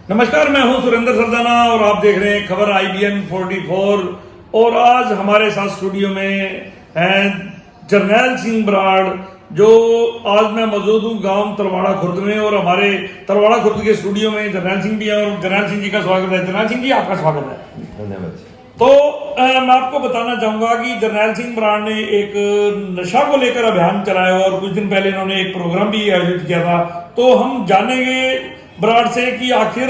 नमस्कार, मैं हूं सुरेंद्र सरदाना और आप देख रहे हैं खबर IBN 44। और आज हमारे साथ स्टूडियो में हैं जरनैल सिंह बराड़, जो आज मैं मौजूद हूं गांव तरवाड़ा खुर्द में। और हमारे तरवाड़ा खुर्द के स्टूडियो में जरनैल सिंह भी हैं और जरनैल सिंह जी का स्वागत है। जरनैल सिंह जी, आपका स्वागत है। धन्यवाद। तो मैं आपको बताना चाहूंगा कि जरनैल सिंह बराड़ ने एक नशा को लेकर अभियान चलाया और कुछ दिन पहले इन्होंने एक प्रोग्राम भी आयोजित किया था। तो हम जानेंगे बराड़ से कि आखिर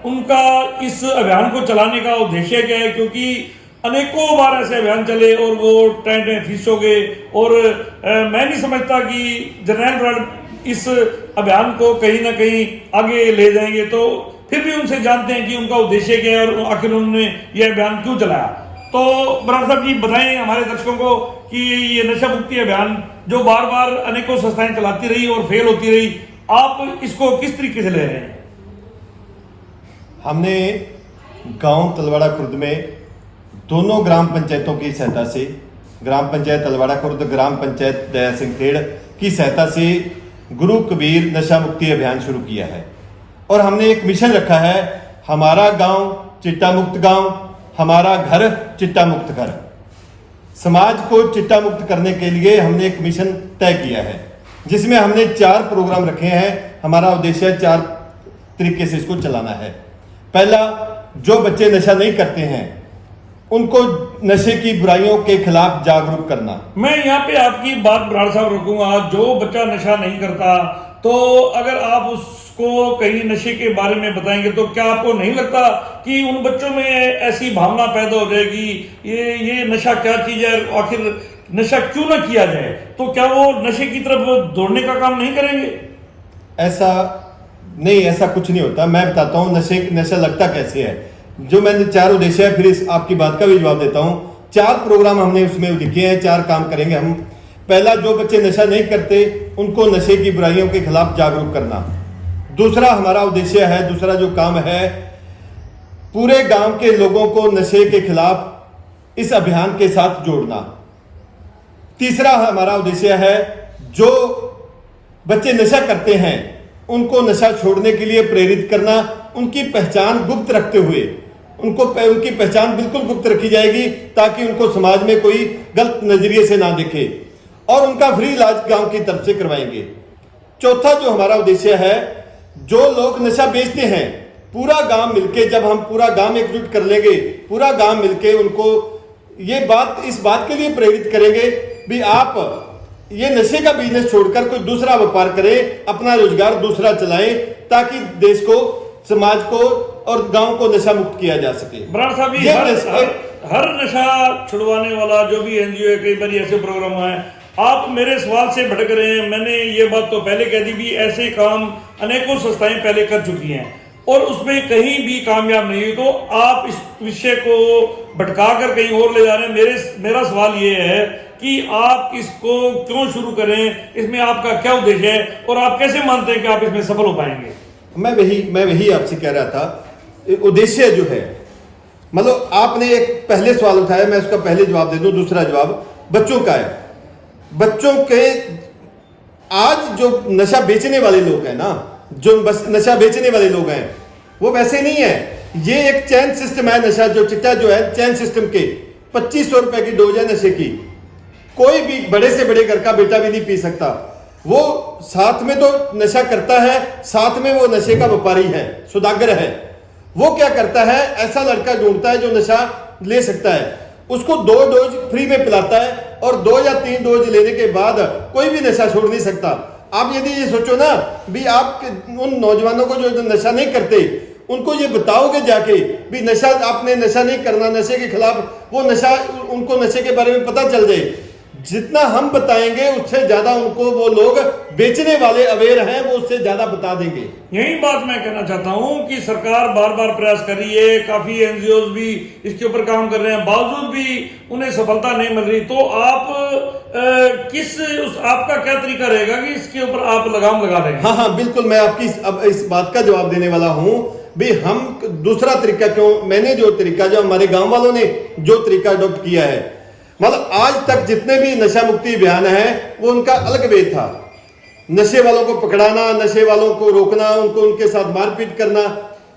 उनका इस अभियान को चलाने का उद्देश्य क्या है, क्योंकि अनेकों बार ऐसे अभियान चले और वो टेंट में फिस हो गए। और मैं नहीं समझता कि जरनैल बराड़ इस अभियान को कहीं ना कहीं आगे ले जाएंगे। तो फिर भी उनसे जानते हैं कि उनका उद्देश्य क्या है और आखिर उन्होंने यह अभियान क्यों चलाया। तो बराड़ साहब जी, बताएं हमारे दर्शकों को कि ये नशा मुक्ति अभियान जो बार बार अनेकों संस्थाएं चलाती रही और फेल होती रही, आप इसको किस तरीके से ले रहे हैं? हमने गांव तलवाड़ा खुर्द में दोनों ग्राम पंचायतों की सहायता से, ग्राम पंचायत तलवाड़ा खुर्द, ग्राम पंचायत दया सिंह खेड़ की सहायता से गुरु कबीर नशा मुक्ति अभियान शुरू किया है। और हमने एक मिशन रखा है, हमारा गांव चिट्टा मुक्त गांव, हमारा घर चिट्टा मुक्त घर। समाज को चिट्टा मुक्त करने के लिए हमने एक मिशन तय किया है, जिसमें हमने 4 प्रोग्राम रखे हैं। हमारा उद्देश्य 4 तरीके से इसको चलाना है। पहला, जो बच्चे नशा नहीं करते हैं उनको नशे की बुराइयों के खिलाफ जागरूक करना। मैं यहाँ पे आपकी बात बराड़ साहब रोकूंगा। जो बच्चा नशा नहीं करता, तो अगर आप उसको कहीं नशे के बारे में बताएंगे तो क्या आपको नहीं लगता कि उन बच्चों में ऐसी भावना पैदा हो जाएगी, ये नशा क्या चीज है, आखिर नशा क्यों ना किया जाए? तो क्या वो नशे की तरफ दौड़ने का काम नहीं करेंगे? ऐसा नहीं, ऐसा कुछ नहीं होता। मैं बताता हूँ नशा लगता कैसे है। जो मैंने 4 उद्देश्य है, फिर इस आपकी बात का भी जवाब देता हूँ। 4 प्रोग्राम हमने उसमें लिखे हैं, 4 काम करेंगे हम। पहला, जो बच्चे नशा नहीं करते उनको नशे की बुराइयों के खिलाफ जागरूक करना। दूसरा हमारा उद्देश्य है, दूसरा जो काम है, पूरे गांव के लोगों को नशे के खिलाफ इस अभियान के साथ जोड़ना। तीसरा हमारा उद्देश्य है, जो बच्चे नशा करते हैं उनको नशा छोड़ने के लिए प्रेरित करना। उनकी पहचान गुप्त रखते हुए उनकी पहचान बिल्कुल गुप्त रखी जाएगी, ताकि उनको समाज में कोई गलत नजरिए से ना दिखे। और उनका फ्री इलाज गांव की तरफ से करवाएंगे। चौथा जो हमारा उद्देश्य है, जो लोग नशा बेचते हैं, पूरा गांव मिलके, जब हम पूरा गांव एकजुट कर लेंगे, पूरा गांव मिलके उनको इस बात के लिए प्रेरित करेंगे भी आप ये नशे का बिजनेस छोड़कर कोई दूसरा व्यापार करें, अपना रोजगार दूसरा चलाएं, ताकि देश को, समाज को और गांव को नशा मुक्त किया जा सके। बराड़ साहब, हर नशा छुड़वाने वाला जो भी NGO है, कई बार ऐसे प्रोग्राम है, आप मेरे सवाल से भटक रहे हैं। मैंने ये बात तो पहले कह दी भी, ऐसे काम अनेकों संस्थाएं पहले कर चुकी हैं और उसमें कहीं भी कामयाब नहीं हुई। तो आप इस विषय को भटका कर कहीं और ले जा रहे हैं। मेरा सवाल ये है कि आप इसको क्यों शुरू करें, इसमें आपका क्या उद्देश्य है और आप कैसे मानते हैं कि आप इसमें सफल हो पाएंगे? मैं वही आपसे कह रहा था। उद्देश्य जो है, मतलब आपने एक पहले सवाल उठाया, मैं उसका पहले जवाब दे दूं। दूसरा जवाब बच्चों का है। बच्चों के आज जो नशा बेचने वाले लोग हैं ना, जो बस नशा बेचने वाले लोग हैं, वो वैसे नहीं है। ये एक चैन सिस्टम है। नशा जो चिट्टा जो है, चैन सिस्टम के 2500 रुपए की डोज है नशे की। कोई भी बड़े से बड़े घर का बेटा भी नहीं पी सकता। वो साथ में तो नशा करता है, साथ में वो नशे का व्यापारी है, सौदागर है। वो क्या करता है, ऐसा लड़का ढूंढता है जो नशा ले सकता है, उसको 2 डोज फ्री में पिलाता है और 2 या 3 डोज लेने के बाद कोई भी नशा छोड़ नहीं सकता। आप यदि ये सोचो ना भी, आप उन नौजवानों को जो नशा नहीं करते उनको ये बताओगे जाके भी नशा, आपने नशा नहीं करना, नशे के खिलाफ, वो नशा, उनको नशे के बारे में पता चल जाए। जितना हम बताएंगे उससे ज्यादा उनको वो लोग बेचने वाले अवेयर हैं, वो उससे ज्यादा बता देंगे। यही बात मैं कहना चाहता हूं कि सरकार बार बार प्रयास कर रही है, काफी NGOs भी इसके ऊपर काम कर रहे हैं, बावजूद भी उन्हें सफलता नहीं मिल रही। तो आप आपका क्या तरीका रहेगा कि इसके ऊपर आप लगाम लगा देंगे? हाँ, बिल्कुल। मैं आपकी अब इस बात का जवाब देने वाला हूं भी। हम दूसरा तरीका क्यों, मैंने जो तरीका, जो हमारे गांव वालों ने जो तरीका अडॉप्ट किया है, मतलब आज तक जितने भी नशा मुक्ति अभियान है, वो उनका अलग वे था। नशे वालों को पकड़ाना, नशे वालों को रोकना, उनके साथ मारपीट करना,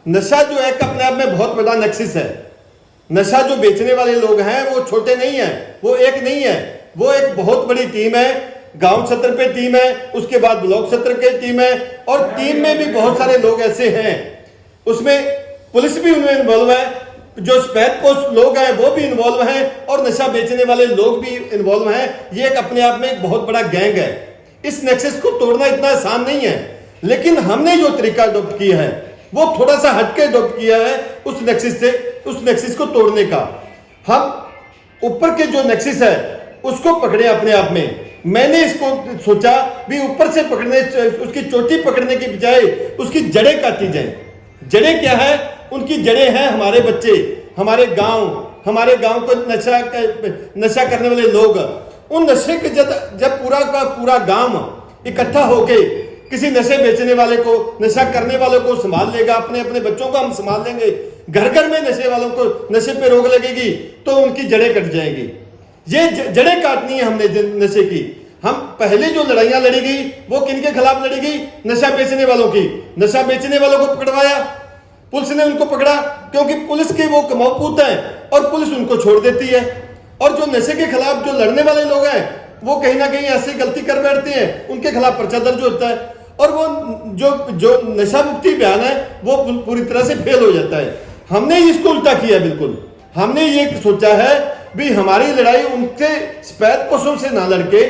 नशा जो है अपने आप में बहुत बड़ा नेक्सस है। नशा जो बेचने वाले लोग हैं वो छोटे नहीं है, वो एक नहीं है, वो एक बहुत बड़ी टीम है। गांव सत्र पे टीम है, उसके बाद ब्लॉक सत्र की टीम है, और टीम में भी बहुत सारे लोग ऐसे हैं, उसमें पुलिस भी उनमें इन्वॉल्व है, जो स्पैद पोस्ट लोग हैं वो भी इन्वॉल्व हैं, और नशा बेचने वाले लोग भी इन्वॉल्व हैं। ये एक अपने आप में एक बहुत बड़ा गैंग है। इस नेक्सस को तोड़ना इतना आसान नहीं है, लेकिन हमने जो तरीका अडॉप्ट किया है वो थोड़ा सा हटके अडॉप्ट किया है उस नेक्सस को तोड़ने का। हम ऊपर के जो नेक्सस है उसको पकड़े अपने आप में। मैंने इसको सोचा भी ऊपर से पकड़ने, उसकी चोटी पकड़ने की बजाय उसकी जड़ें काटी जाए। जड़ें क्या है? उनकी जड़ें हैं हमारे बच्चे, हमारे गांव को नशा करने वाले लोग। उन नशे के जब पूरा का पूरा गांव इकट्ठा होके किसी नशे बेचने वाले को, नशा करने वालों को संभाल लेगा, अपने अपने बच्चों को हम संभाल लेंगे, घर घर में नशे वालों को नशे पे रोक लगेगी तो उनकी जड़ें कट जाएंगी। ये जड़ें काटनी है हमने नशे की। हम पहले जो लड़ाइयां लड़ी गई वो किनके खिलाफ लड़ी गई? नशा बेचने वालों की। नशा बेचने वालों को पकड़वाया, पुलिस ने उनको पकड़ा, क्योंकि पुलिस के वो कमौपूत हैं और पुलिस उनको छोड़ देती है। और जो नशे के खिलाफ जो लड़ने वाले लोग हैं वो कहीं ना कहीं ऐसी गलती कर बैठते हैं, उनके खिलाफ पर्चा दर्ज होता है, और वो जो नशा मुक्ति अभियान है वो पूरी तरह से फेल हो जाता है। हमने इसको उल्टा किया। बिल्कुल हमने ये सोचा है भी हमारी लड़ाई उनसे स्पैद पोषों से ना लड़के,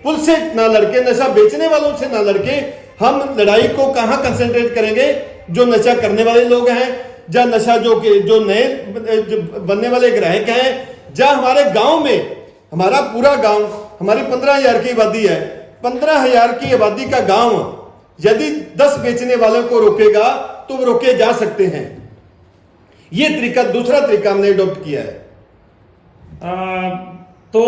पुलिस से ना लड़के, नशा बेचने वालों से ना लड़के, हम लड़ाई को कहां कंसंट्रेट करेंगे? जो नशा करने वाले लोग हैं, या नशा जो नए बनने वाले ग्राहक हैं, या हमारे गांव में, हमारा पूरा गांव, हमारी 15,000 की आबादी है, 15,000 की आबादी का गांव यदि 10 बेचने वालों को रोकेगा तो वो रोके जा सकते हैं। ये तरीका, दूसरा तरीका हमने अडॉप्ट किया है। तो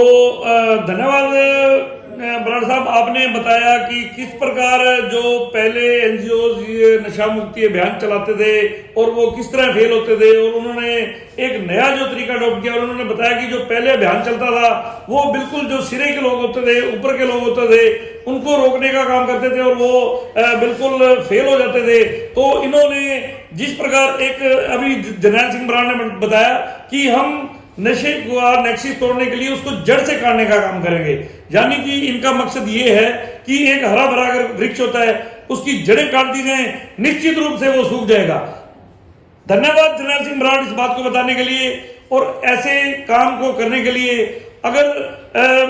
धन्यवाद बराड़ साहब, आपने बताया कि किस प्रकार जो पहले एनजीओ ये नशा मुक्ति अभियान चलाते थे और वो किस तरह फेल होते थे, और उन्होंने एक नया जो तरीका अडॉप्ट किया। और उन्होंने बताया कि जो पहले अभियान चलता था वो बिल्कुल जो सिरे के लोग होते थे, ऊपर के लोग होते थे, उनको रोकने का काम करते थे और वो बिल्कुल फेल हो जाते थे। तो इन्होंने जिस प्रकार एक अभी जरनैल सिंह बराड़ ने बताया कि हम नशे को नेक्सस तोड़ने के लिए उसको जड़ से काटने का काम करेंगे, यानी कि इनका मकसद ये है कि एक हरा भरा अगर वृक्ष होता है उसकी जड़ें काट दी जाएं, निश्चित रूप से वो सूख जाएगा। धन्यवाद जरनैल सिंह बराड़ इस बात को बताने के लिए और ऐसे काम को करने के लिए। अगर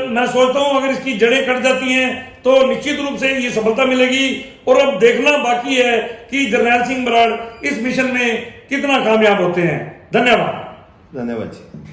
मैं सोचता हूं अगर इसकी जड़ें कट जाती हैं तो निश्चित रूप से ये सफलता मिलेगी। और अब देखना बाकी है कि जरनैल सिंह बराड़ इस मिशन में कितना कामयाब होते हैं। धन्यवाद। धन्यवाद जी।